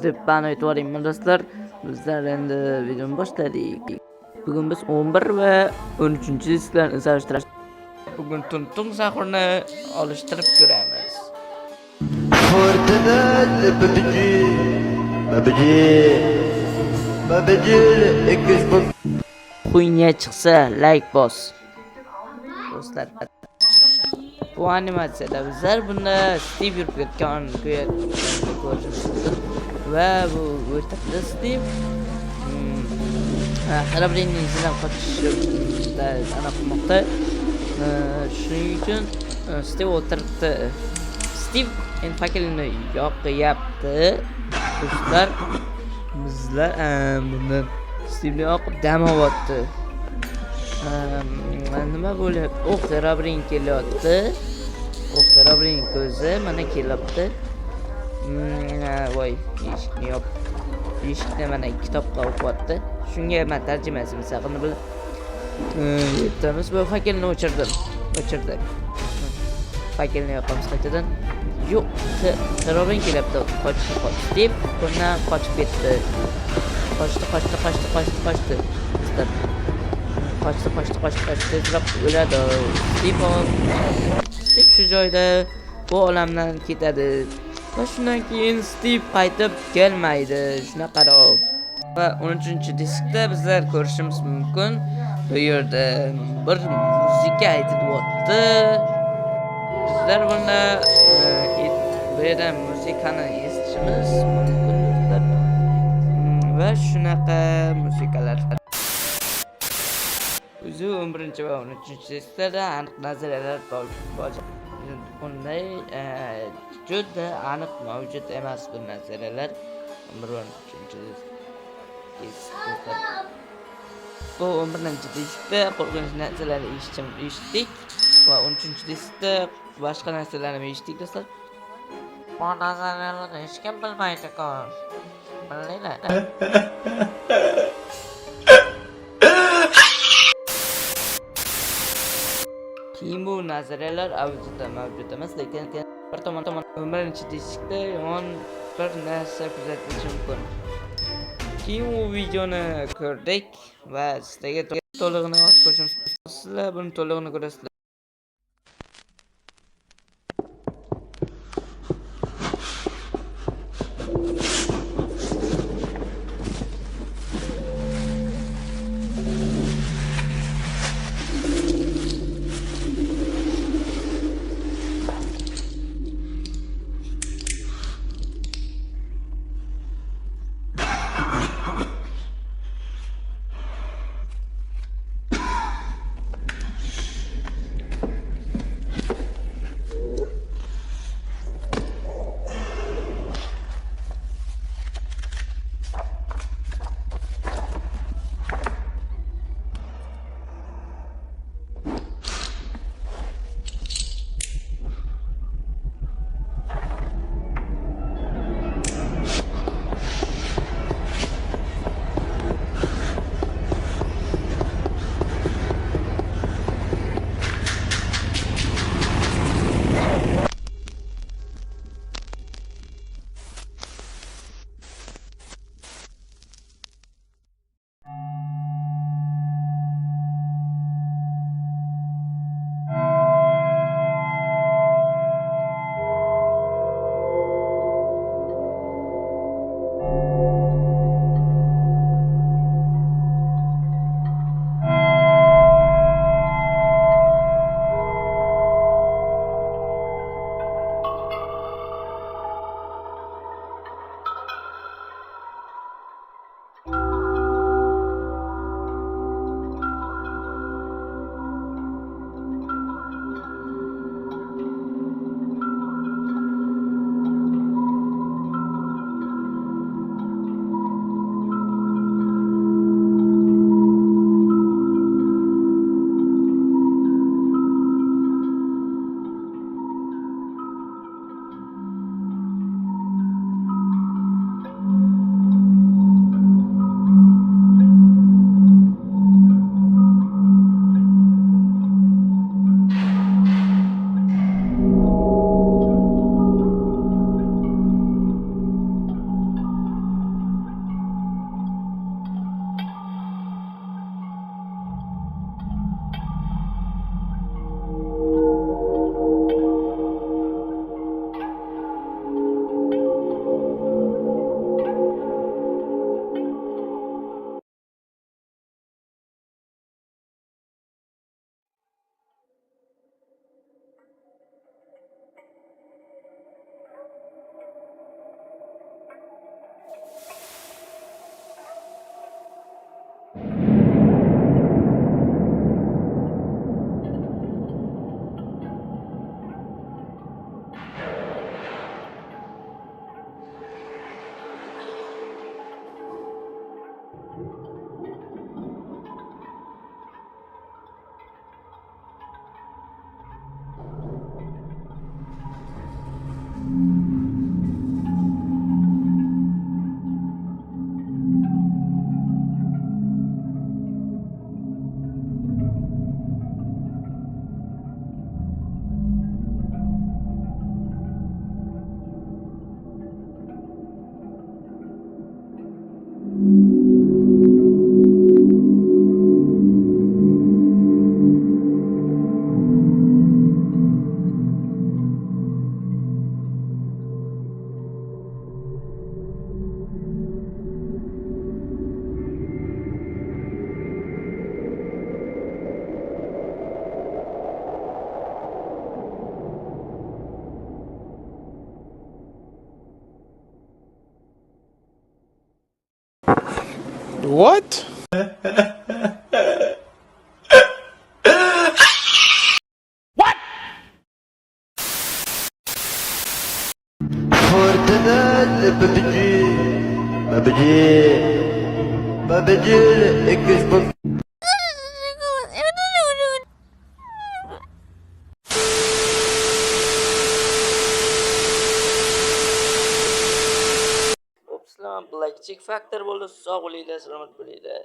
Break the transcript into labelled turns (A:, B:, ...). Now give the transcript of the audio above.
A: deb bani aytvoringmi do'stlar. Bizlar endi videoni boshladik. Bugun biz 11 va 13-disklarni solishtiramiz. Bugun Tuntung Sahurni olishtirib ko'ramiz. Xuynya chiqsa like bos. Do'stlar, bu animatsiyada bizlar bunda Steve yurib ketgan ko'rishimiz mumkin. Va bu o'rtada Steve Xarabrinning izidan qochishda aniqmoqda. Shuning uchun Steve o'tiribdi. Steve endi fakelini yoqyapti. Do'stlar, bizlar bundan Steve'ni yoqib dam olyapti. Nima bo'lyapti? Xarabrin kelyapti. Xarabrin ko'zi mana kelyapti. Voy, eshikni yop. Eshikni mana kitobga o'qiyapti. Shunga men tarjimasini saqini bilib aytamiz. Bu fakelni o'chirdik. Fakelni yoqamiz qaytadan. Yo'q, Xarabrin kelyapti. Qochdi deb bundan qochib ketdi. Qochdi. Qochdi. Tezroq o'ladi. Steve shu joyda bu olamdan ketadi. Va shundan keyin Steve qaytib kelmaydi. Shunaqaroq. Va 13-diskda bizlar ko'rishimiz mumkin. Bu yerda bir muzika aytilyapti. Bizlar bunda bu yerda muzikani eshitishimiz mumkin do'stlar. Va shunaqa muzikalar. O'zi 11 va 13-diskda aniq nazariyalar bor. Bunday juda aniq mavjud emas bu nazariyalar. 11-diskda bu 11-diskda qo'rqinch narsalarni eshitdik va 13-diskda boshqa narsalarni eshitdik do'stlar. Bu nazariyalarni hech kim bilmaydi-ku. Bilinglar. Keyin bu nazariyalar audioda mavjud emas, lekin bir tomon 11-diskda yomon bir narsa kuzatish mumkin. Keyin u videoni ko'rdik va sizlarga to'lig'ini ko'rsatamiz. Sizlar buni to'lig'ini ko'rasizlar.
B: What?
C: Fortnite PUBG PUBG Xbox.
A: Opslar Blackjack Factor bo'ldi. Sog' bo'linglar, salomat bo'linglar.